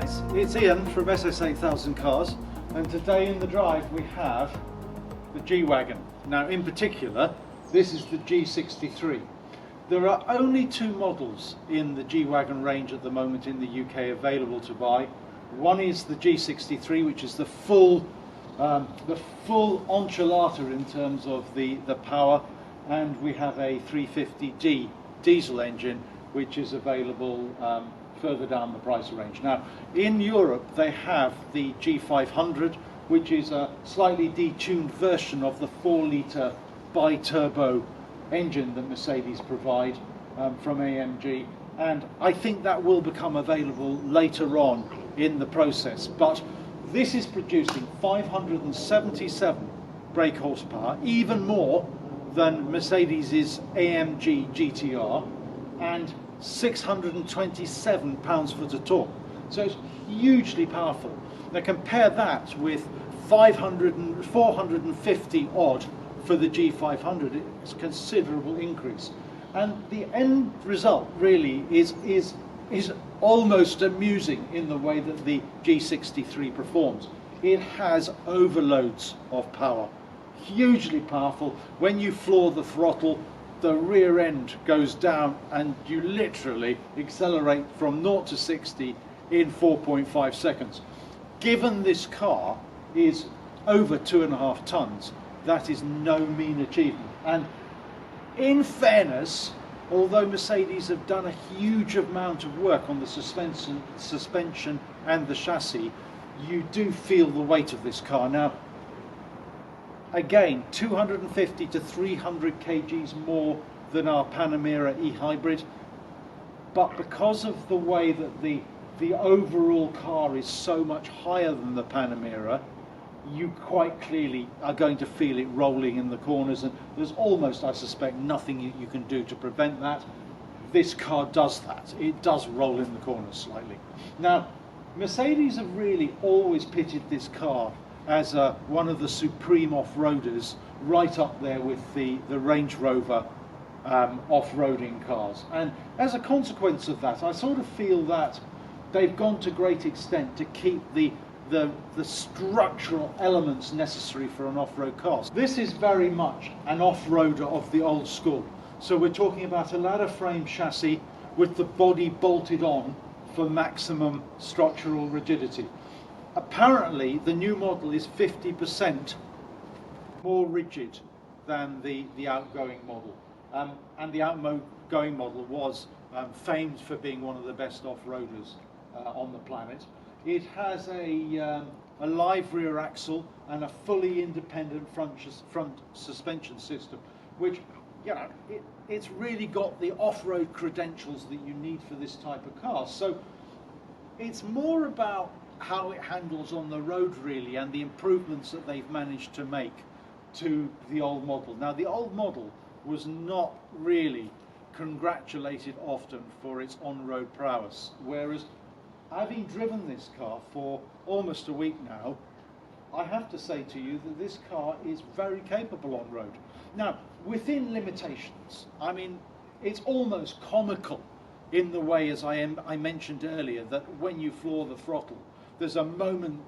guys, it's Ian from SS8000 Cars, and today in the drive we have the G-Wagon. Now in particular, this is the G63. There are only two models in the G-Wagon range at the moment in the UK available to buy. One is the G63, which is the full enchilada in terms of the power, and we have a 350D diesel engine which is available further down the price range. Now in Europe they have the G500, which is a slightly detuned version of the 4-litre bi-turbo engine that Mercedes provide from AMG, and I think that will become available later on in the process. But this is producing 577 brake horsepower, even more than Mercedes's AMG GTR, and 627 pounds-foot of torque. So it's hugely powerful. Now compare that with 450 odd for the G500. It's a considerable increase, and the end result really is almost amusing in the way that the G63 performs. It has overloads of power, hugely powerful. When you floor the throttle, the rear end goes down and you literally accelerate from 0 to 60 in 4.5 seconds. Given this car is over 2.5 tons, that is no mean achievement. And in fairness, although Mercedes have done a huge amount of work on the suspension and the chassis, you do feel the weight of this car. Now, again, 250 to 300 kgs more than our Panamera e-hybrid, but because of the way that the overall car is so much higher than the Panamera, you quite clearly are going to feel it rolling in the corners, and there's almost, I suspect, nothing you can do to prevent that. This car does that. It does roll in the corners slightly. Now, Mercedes have really always pitted this car as one of the supreme off-roaders, right up there with the Range Rover off-roading cars. And as a consequence of that, I sort of feel that they've gone to great extent to keep the structural elements necessary for an off-road car. This is very much an off-roader of the old school. So we're talking about a ladder frame chassis with the body bolted on for maximum structural rigidity. Apparently the new model is 50% more rigid than the outgoing model, and the outgoing model was famed for being one of the best off-roaders on the planet. It has a live rear axle and a fully independent front suspension system, which, you know, it's really got the off-road credentials that you need for this type of car. So it's more about how it handles on the road really, and the improvements that they've managed to make to the old model. Now the old model was not really congratulated often for its on-road prowess, whereas having driven this car for almost a week now, I have to say to you that this car is very capable on road. Now, within limitations, I mean, it's almost comical in the way, as I mentioned earlier, that when you floor the throttle, there's a moment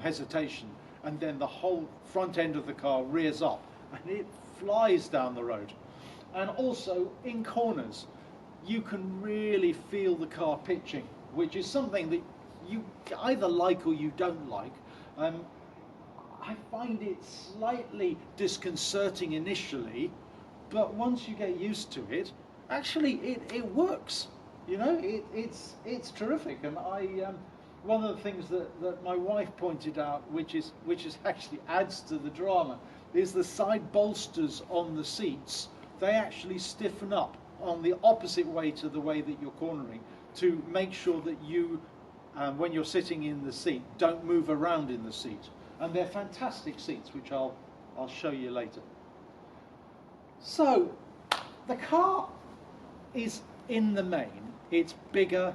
hesitation, and then the whole front end of the car rears up and it flies down the road. And also in corners, you can really feel the car pitching, which is something that you either like or you don't like. I find it slightly disconcerting initially, but once you get used to it, actually it works. You know, it's terrific. And one of the things that my wife pointed out, which is actually adds to the drama, is the side bolsters on the seats. They actually stiffen up on the opposite way to the way that you're cornering, to make sure that you, when you're sitting in the seat, don't move around in the seat. And they're fantastic seats, which I'll show you later. So the car is, in the main, it's bigger,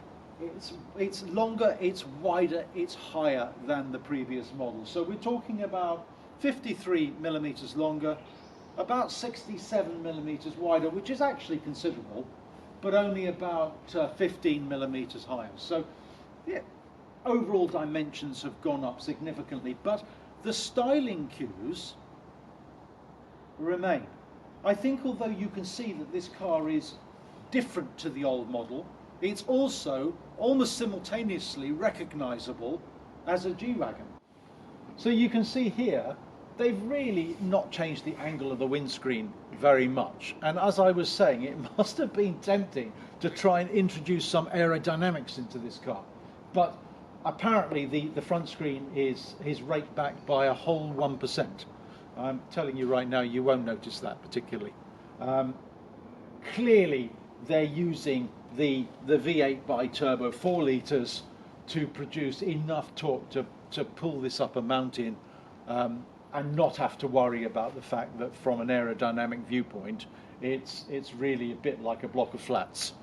it's longer, it's wider, it's higher than the previous model. So we're talking about 53 millimeters longer, about 67 millimeters wider, which is actually considerable, but only about 15 millimeters higher. So yeah, overall dimensions have gone up significantly, but the styling cues remain. I think although you can see that this car is different to the old model, it's also almost simultaneously recognisable as a G-Wagon. So you can see here, they've really not changed the angle of the windscreen very much. And as I was saying, it must have been tempting to try and introduce some aerodynamics into this car. But apparently the front screen is raked back by a whole 1%. I'm telling you right now, you won't notice that particularly. Clearly, they're using the V8 bi-turbo 4 litres to produce enough torque to pull this up a mountain and not have to worry about the fact that from an aerodynamic viewpoint, it's really a bit like a block of flats.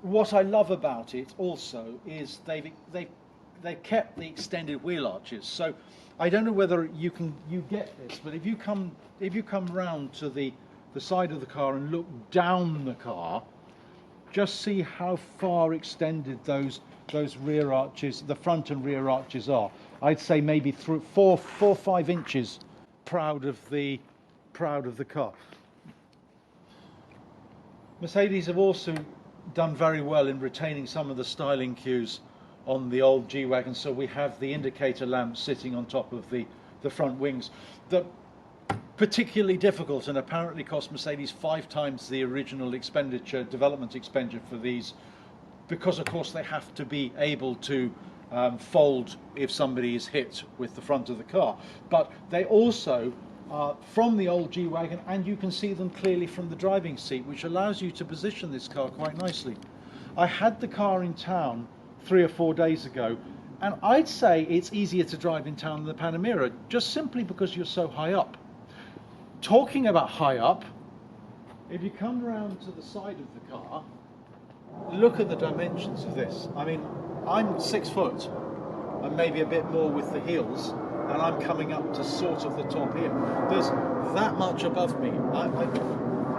What I love about it also is they've kept the extended wheel arches. So I don't know whether you get this, but if you come round to the side of the car and look down the car, just see how far extended those rear arches, the front and rear arches are. I'd say maybe through 4 or 5 inches proud of the car. Mercedes have also done very well in retaining some of the styling cues on the old G-Wagon. So we have the indicator lamp sitting on top of the front wings. That particularly difficult and apparently cost Mercedes 5 times the original development expenditure for these, because of course they have to be able to fold if somebody is hit with the front of the car. But they also are from the old G-Wagon, and you can see them clearly from the driving seat, which allows you to position this car quite nicely. I had the car in town 3 or 4 days ago, and I'd say it's easier to drive in town than the Panamera, just simply because you're so high up. Talking about high up, if you come round to the side of the car, look at the dimensions of this. I mean, I'm 6 foot and maybe a bit more with the heels, and I'm coming up to sort of the top here. There's that much above me.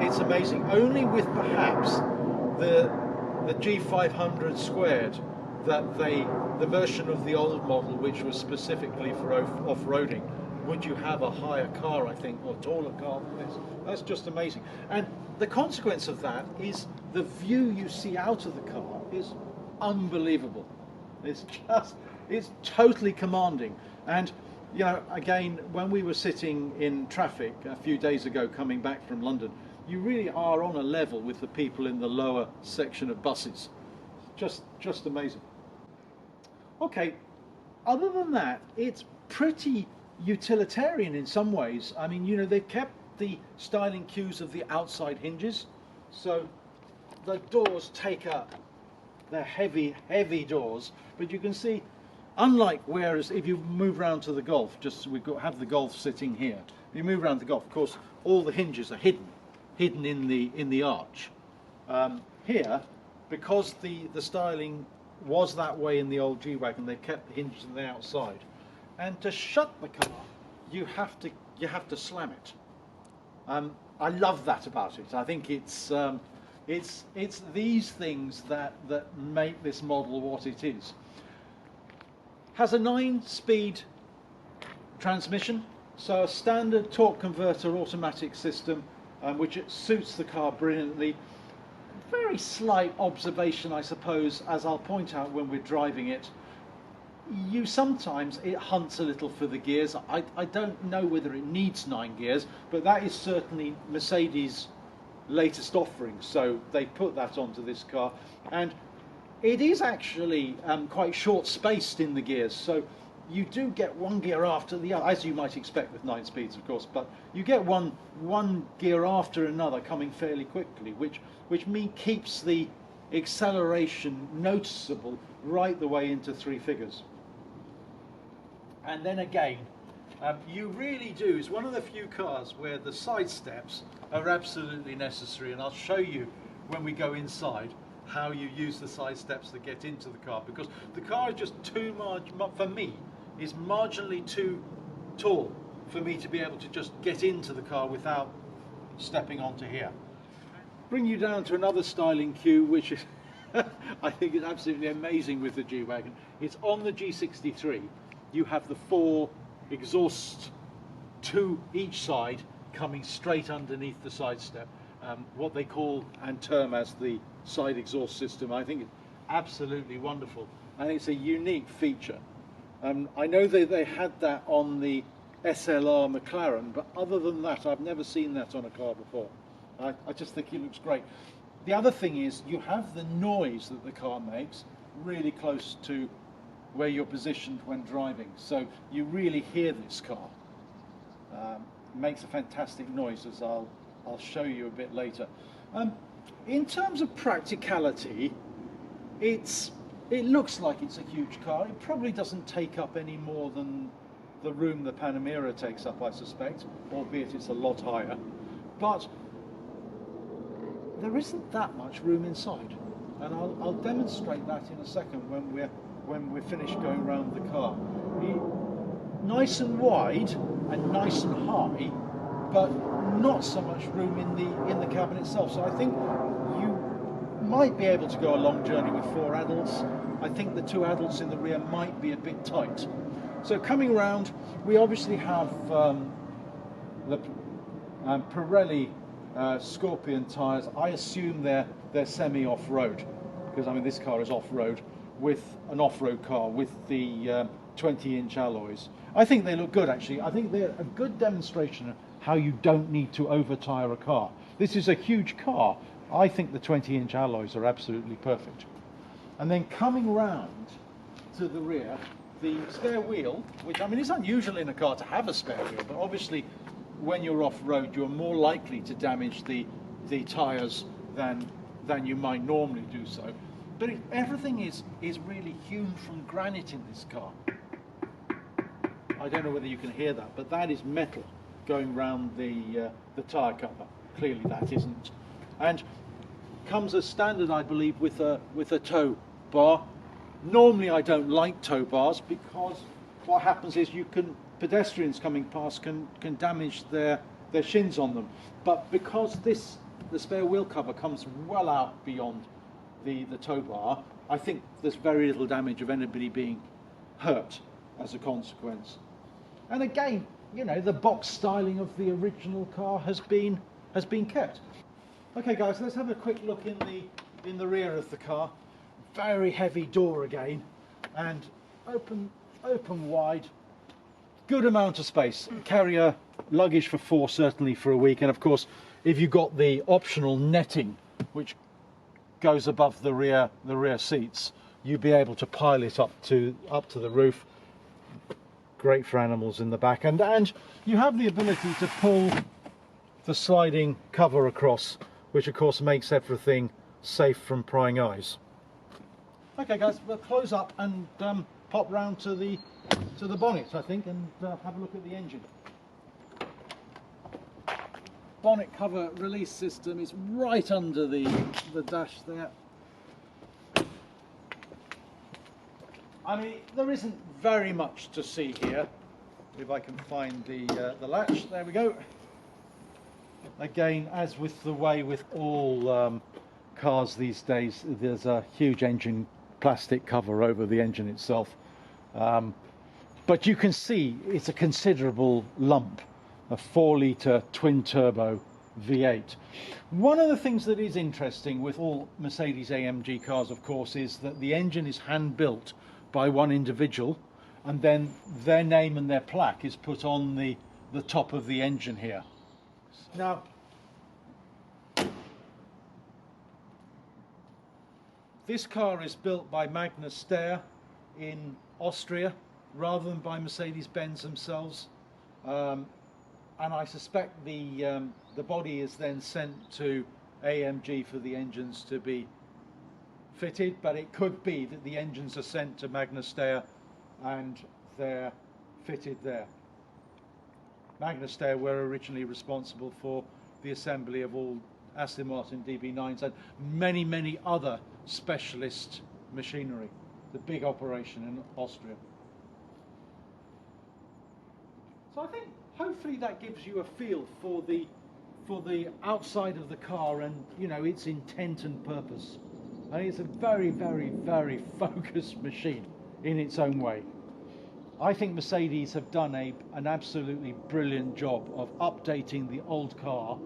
It's amazing. Only with perhaps the G500 squared, that the version of the old model which was specifically for off-roading, would you have a higher car, I think, or taller car than this. That's just amazing. And the consequence of that is the view you see out of the car is unbelievable. It's totally commanding. And you know, again, when we were sitting in traffic a few days ago coming back from London, you really are on a level with the people in the lower section of buses. Just amazing. Okay, other than that, it's pretty utilitarian in some ways. I mean, you know, they've kept the styling cues of the outside hinges, so the doors take up, they're heavy doors, but you can see, unlike whereas if you move round to the Golf, just so have the Golf sitting here, if you move around the Golf, of course, all the hinges are hidden in the arch. Here, because the styling was that way in the old G-Wagon, they kept the hinges on the outside. And to shut the car, you have to slam it. I love that about it. I think it's these things that make this model what it is. Has a 9-speed transmission, so a standard torque converter automatic system, which it suits the car brilliantly. Very slight observation, I suppose, as I'll point out when we're driving it. Sometimes it hunts a little for the gears. I don't know whether it needs 9 gears, but that is certainly Mercedes' latest offering, so they put that onto this car. And it is actually quite short-spaced in the gears, so you do get one gear after the other, as you might expect with 9 speeds, of course, but you get one gear after another coming fairly quickly, which keeps the acceleration noticeable right the way into 3 figures. And then again, you really do, it's one of the few cars where the side steps are absolutely necessary, and I'll show you when we go inside how you use the side steps to get into the car, because the car is just too much, for me, is marginally too tall for me to be able to just get into the car without stepping onto here. Bring you down to another styling cue, which is I think it's absolutely amazing with the G-Wagon. It's on the G63. You have the 4 exhausts, 2 each side, coming straight underneath the side step. What they call and term as the side exhaust system. I think it's absolutely wonderful, and it's a unique feature. I know they had that on the SLR McLaren, but other than that, I've never seen that on a car before. I just think it looks great. The other thing is you have the noise that the car makes really close to where you're positioned when driving, so you really hear this car. It makes a fantastic noise, as I'll show you a bit later. In terms of practicality, it looks like it's a huge car. It probably doesn't take up any more than the room the Panamera takes up, I suspect, albeit it's a lot higher. But there isn't that much room inside, and I'll demonstrate that in a second when we're finished going around the car. Nice and wide and nice and high, but not so much room in the cabin itself. So I think you might be able to go a long journey with 4 adults. I think the 2 adults in the rear might be a bit tight. So coming around, we obviously have the Pirelli Scorpion tyres. I assume they're semi-off-road, because I mean this car is off-road with an off-road car with the 20-inch alloys. I think they look good, actually. I think they're a good demonstration of how you don't need to over-tyre a car. This is a huge car. I think the 20-inch alloys are absolutely perfect. And then coming round to the rear, the spare wheel, which I mean is unusual in a car to have a spare wheel, but obviously when you're off-road you're more likely to damage the tyres than you might normally do so. But everything is really hewn from granite in this car. I don't know whether you can hear that, but that is metal going round the tyre cover. Clearly that isn't. And comes as standard, I believe, with a tow bar. Normally I don't like tow bars, because what happens is pedestrians coming past can damage their shins on them. But because the spare wheel cover comes well out beyond the tow bar, I think there's very little damage of anybody being hurt as a consequence. And again, you know, the box styling of the original car has been kept. Okay guys, let's have a quick look in the rear of the car. Very heavy door again, and open wide. Good amount of space. Carrier luggage for 4, certainly for a week. And of course, if you've got the optional netting which goes above the rear seats, you'll be able to pile it up to the roof. Great for animals in the back, and you have the ability to pull the sliding cover across, which of course makes everything safe from prying eyes. Okay guys, we'll close up and pop round to the bonnet, I think, and have a look at the engine. Bonnet cover release system is right under the dash there. I mean, there isn't very much to see here. If I can find the latch, there we go. Again, as with the way with all cars these days, there's a huge engine plastic cover over the engine itself. But you can see it's a considerable lump, a 4-litre twin-turbo V8. One of the things that is interesting with all Mercedes AMG cars, of course, is that the engine is hand-built by one individual, and then their name and their plaque is put on the top of the engine here. Now, this car is built by Magna Steyr in Austria rather than by Mercedes-Benz themselves, and I suspect the body is then sent to AMG for the engines to be fitted, but it could be that the engines are sent to Magna Steyr and they're fitted there. Magna Steyr were originally responsible for the assembly of all Aston Martin DB9s and many other specialist machinery. The big operation in Austria. So I think hopefully that gives you a feel for the outside of the car and, you know, its intent and purpose. and it's a very, very, very focused machine in its own way. I think Mercedes have done an absolutely brilliant job of updating the old car.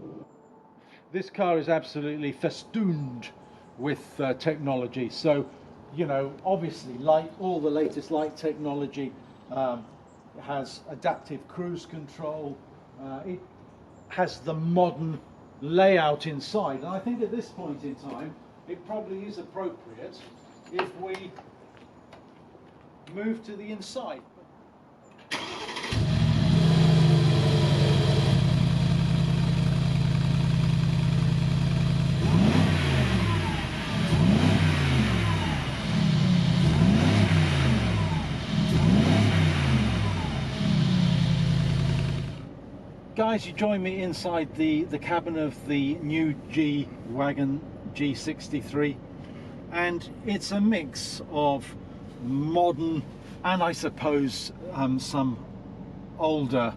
This car is absolutely festooned with technology. So, you know, obviously, like all the latest light technology, it has adaptive cruise control. It has the modern layout inside, and I think at this point in time, it probably is appropriate if we move to the inside. Guys, you join me inside the cabin of the new G-Wagon G63, and it's a mix of modern and I suppose some older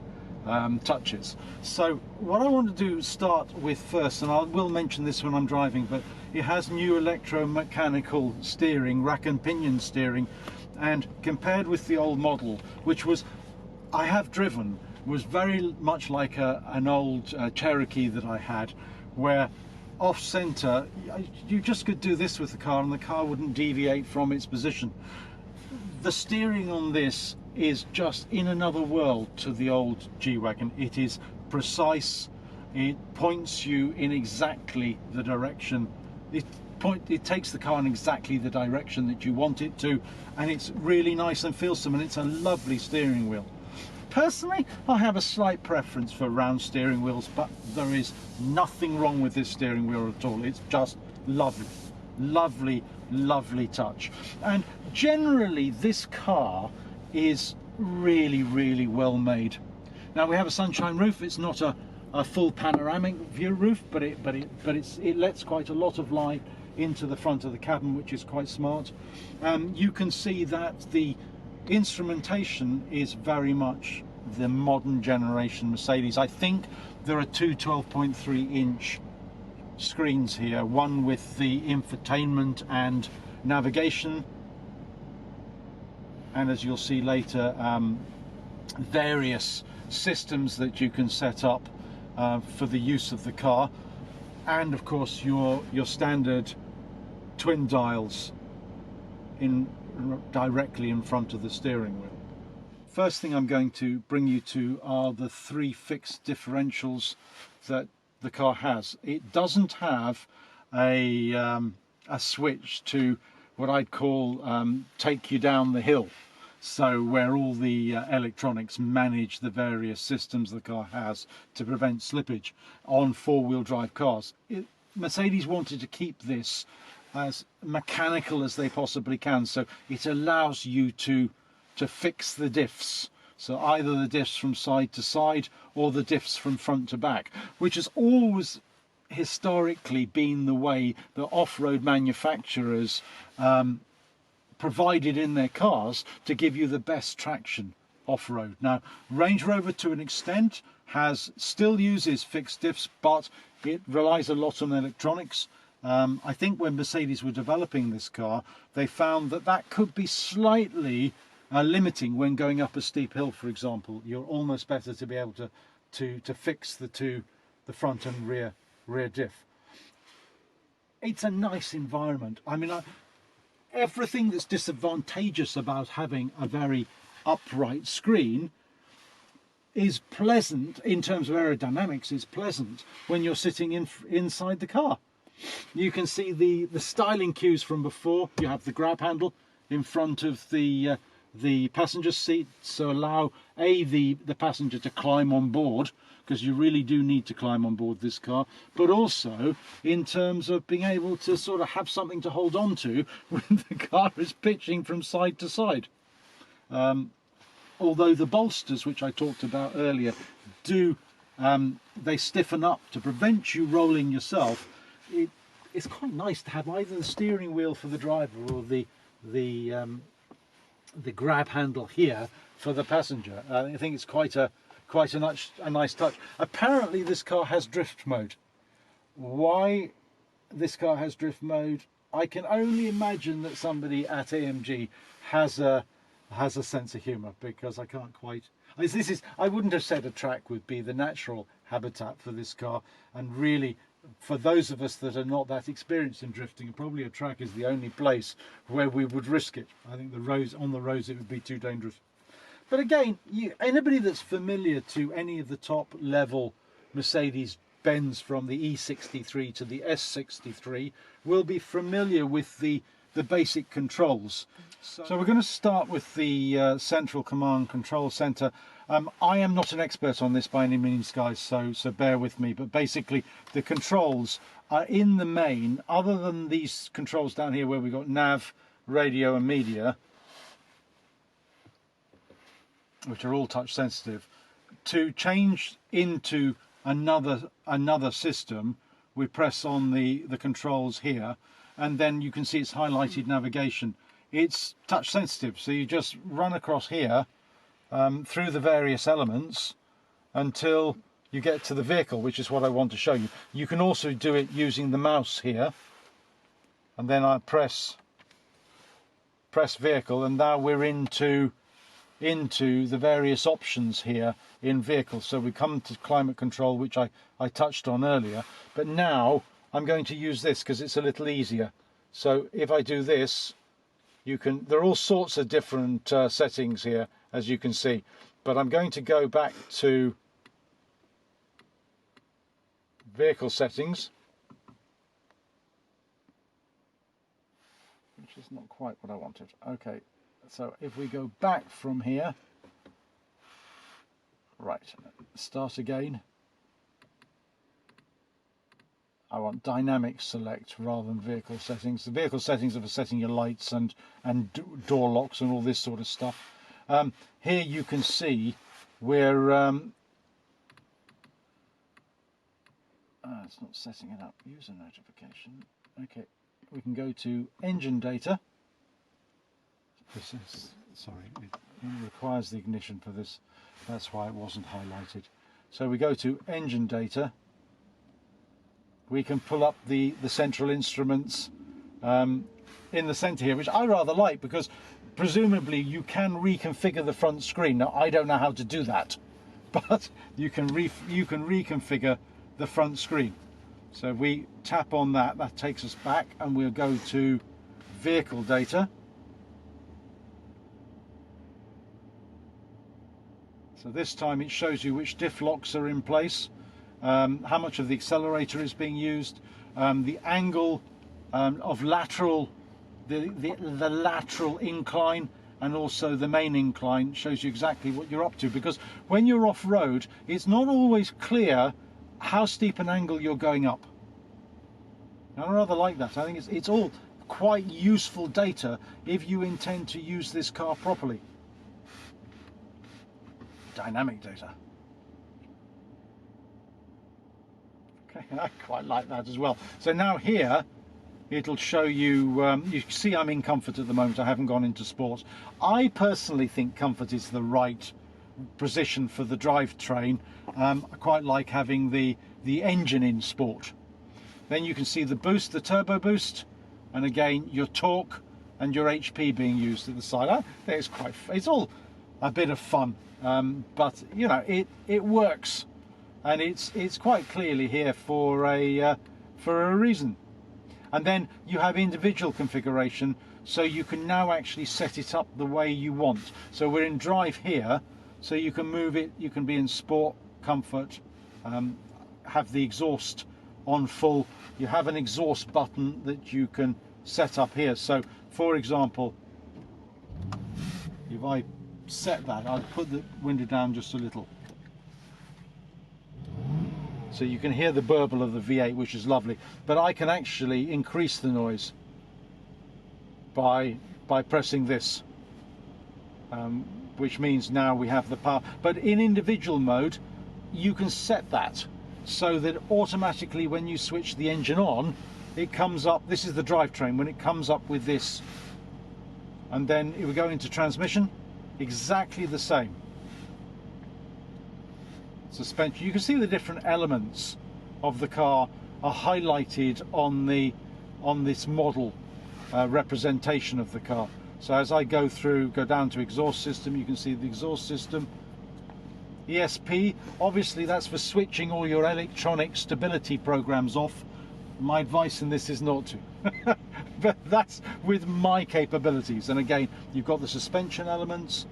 touches. So what I want to do is start with first, and I will mention this when I'm driving, but it has new electromechanical steering, rack and pinion steering, and compared with the old model, which was, I have driven, was very much like an old Cherokee that I had, where off center you just could do this with the car and the car wouldn't deviate from its position. The steering on this is just in another world to the old G-Wagon. It is precise, it points you in exactly the direction, it takes the car in exactly the direction that you want it to, and it's really nice and feelsome, and it's a lovely steering wheel. Personally, I have a slight preference for round steering wheels, but there is nothing wrong with this steering wheel at all. It's just lovely, lovely, lovely touch. And generally, this car is really, really well made. Now, we have a sunshine roof. It's not a full panoramic view roof, but it lets quite a lot of light into the front of the cabin, which is quite smart. You can see that the instrumentation is very much the modern generation Mercedes. I think there are two 12.3-inch screens here, one with the infotainment and navigation, and as you'll see later, various systems that you can set up for the use of the car, and of course your standard twin dials directly in front of the steering wheel. First thing I'm going to bring you to are the three fixed differentials that the car has. It doesn't have a switch to what I'd call take you down the hill, so where all the electronics manage the various systems the car has to prevent slippage on four-wheel drive cars. Mercedes wanted to keep this as mechanical as they possibly can, so it allows you to fix the diffs, so either the diffs from side to side or the diffs from front to back, which has always historically been the way that off-road manufacturers provided in their cars to give you the best traction off-road. Now, Range Rover to an extent still uses fixed diffs, but it relies a lot on electronics. I think when Mercedes were developing this car, they found that could be slightly limiting when going up a steep hill, for example. You're almost better to be able to fix the front and rear diff. It's a nice environment. I mean, everything that's disadvantageous about having a very upright screen is pleasant in terms of aerodynamics, is pleasant when you're sitting inside the car. You can see the styling cues from before. You have the grab handle in front of the passenger seat, so allow the passenger to climb on board, because you really do need to climb on board this car, but also in terms of being able to sort of have something to hold on to when the car is pitching from side to side. Although the bolsters, which I talked about earlier, they stiffen up to prevent you rolling yourself. It's quite nice to have either the steering wheel for the driver or the grab handle here for the passenger. I think it's quite a nice touch. Apparently this car has drift mode. Why this car has drift mode, I can only imagine that somebody at AMG has a sense of humour, because I can't quite. I wouldn't have said a track would be the natural habitat for this car, and really, for those of us that are not that experienced in drifting, probably a track is the only place where we would risk it. I think on the roads it would be too dangerous. But again, anybody that's familiar to any of the top level Mercedes-Benz, from the E63 to the S63, will be familiar with the basic controls. So we're going to start with the central command control center. I am not an expert on this by any means, guys, so bear with me. But basically, the controls are, in the main, other than these controls down here where we've got nav, radio and media, which are all touch sensitive, to change into another system, we press on the controls here, and then you can see it's highlighted navigation. It's touch sensitive, so you just run across here through the various elements until you get to the vehicle, which is what I want to show you. You can also do it using the mouse here, and then I press vehicle, and now we're into the various options here in vehicle. So we come to climate control, which I touched on earlier, but now I'm going to use this because it's a little easier. So if I do this, there are all sorts of different settings here, as you can see, but I'm going to go back to vehicle settings, which is not quite what I wanted. Okay, so if we go back from here, right, start again. I want dynamic select rather than vehicle settings. The vehicle settings are for setting your lights and door locks and all this sort of stuff. Here you can see we're it's not setting it up. User notification. Okay, we can go to engine data. This is, sorry, it requires the ignition for this. That's why it wasn't highlighted. So we go to engine data. We can pull up the central instruments in the center here, which I rather like, because presumably you can reconfigure the front screen. Now, I don't know how to do that, but you can reconfigure the front screen. So if we tap on that, that takes us back, and we'll go to vehicle data. So this time it shows you which diff locks are in place, how much of the accelerator is being used, the angle of lateral, the lateral incline, and also the main incline. Shows you exactly what you're up to, because when you're off-road, it's not always clear how steep an angle you're going up. And I rather like that. I think it's all quite useful data if you intend to use this car properly. Dynamic data. Okay, I quite like that as well. So now here it'll show you, you see I'm in comfort at the moment. I haven't gone into sport. I personally think comfort is the right position for the drivetrain. I quite like having the engine in sport. Then you can see the boost, the turbo boost, and again your torque and your HP being used at the side. I think it's all a bit of fun, but you know, it works, and it's quite clearly here for a reason. And then you have individual configuration, so you can now actually set it up the way you want. So we're in drive here, so you can move it. You can be in sport, comfort, have the exhaust on full. You have an exhaust button that you can set up here. So for example, if I set that, I'll put the window down just a little, so you can hear the burble of the V8, which is lovely. But I can actually increase the noise by pressing this, which means now we have the power. But in individual mode, you can set that so that automatically when you switch the engine on, it comes up. This is the drivetrain. When it comes up with this, and then if we go into transmission, exactly the same. Suspension. You can see the different elements of the car are highlighted on this model representation of the car. So as I go down to exhaust system, you can see the exhaust system. ESP, obviously that's for switching all your electronic stability programs off. My advice in this is not to. But that's with my capabilities. And again, you've got the suspension elements,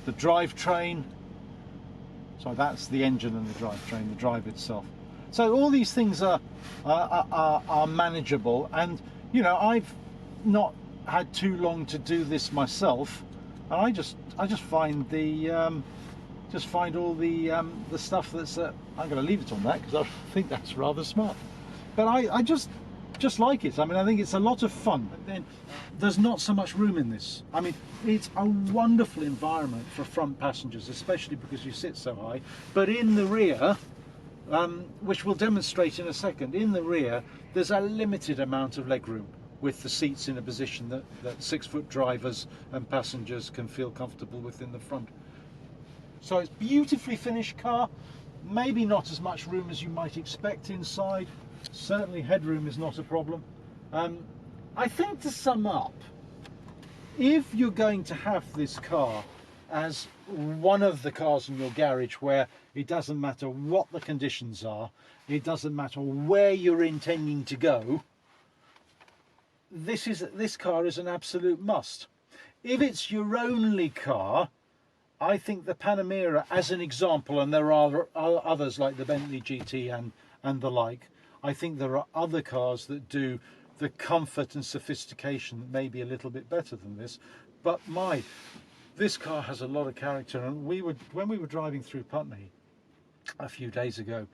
the drivetrain. So that's the engine and the drivetrain, the drive itself. So all these things are manageable, and you know, I've not had too long to do this myself, and I just find all the stuff that's I'm going to leave it on that because I think that's rather smart. But I just like it. I mean, I think it's a lot of fun. But then there's not so much room in this. I mean, it's a wonderful environment for front passengers, especially because you sit so high. But in the rear, which we'll demonstrate in a second, in the rear there's a limited amount of legroom, with the seats in a position that 6-foot drivers and passengers can feel comfortable with in the front. So it's beautifully finished car, maybe not as much room as you might expect inside. Certainly headroom is not a problem. I think, to sum up, if you're going to have this car as one of the cars in your garage where it doesn't matter what the conditions are, it doesn't matter where you're intending to go, this car is an absolute must. If it's your only car, I think the Panamera, as an example, and there are others like the Bentley GT and the like, I think there are other cars that do the comfort and sophistication that may be a little bit better than this. But this car has a lot of character, and when we were driving through Putney a few days ago,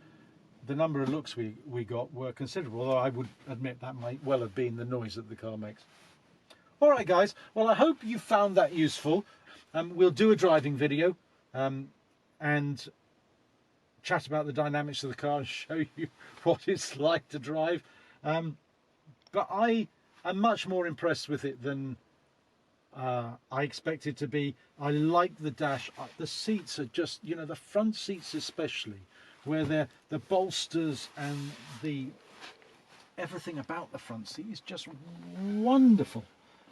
the number of looks we got were considerable, although I would admit that might well have been the noise that the car makes. Alright guys, well, I hope you found that useful. We'll do a driving video and chat about the dynamics of the car and show you what it's like to drive. But I am much more impressed with it than I expected to be. I like the dash. The seats are just, you know, the front seats especially, where the bolsters and everything about the front seat is just wonderful.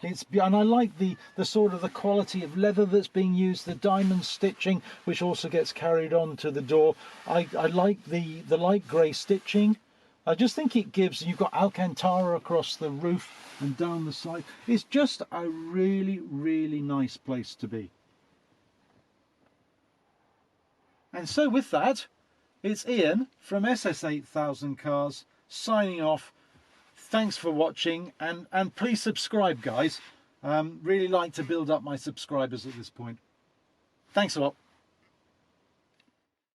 And I like the sort of the quality of leather that's being used, the diamond stitching, which also gets carried on to the door. I like the light grey stitching. I just think it gives, you've got Alcantara across the roof and down the side. It's just a really, really nice place to be. And so with that, it's Ian from SS8000 Cars signing off. Thanks for watching, and please subscribe, guys. Really like to build up my subscribers at this point. Thanks a lot.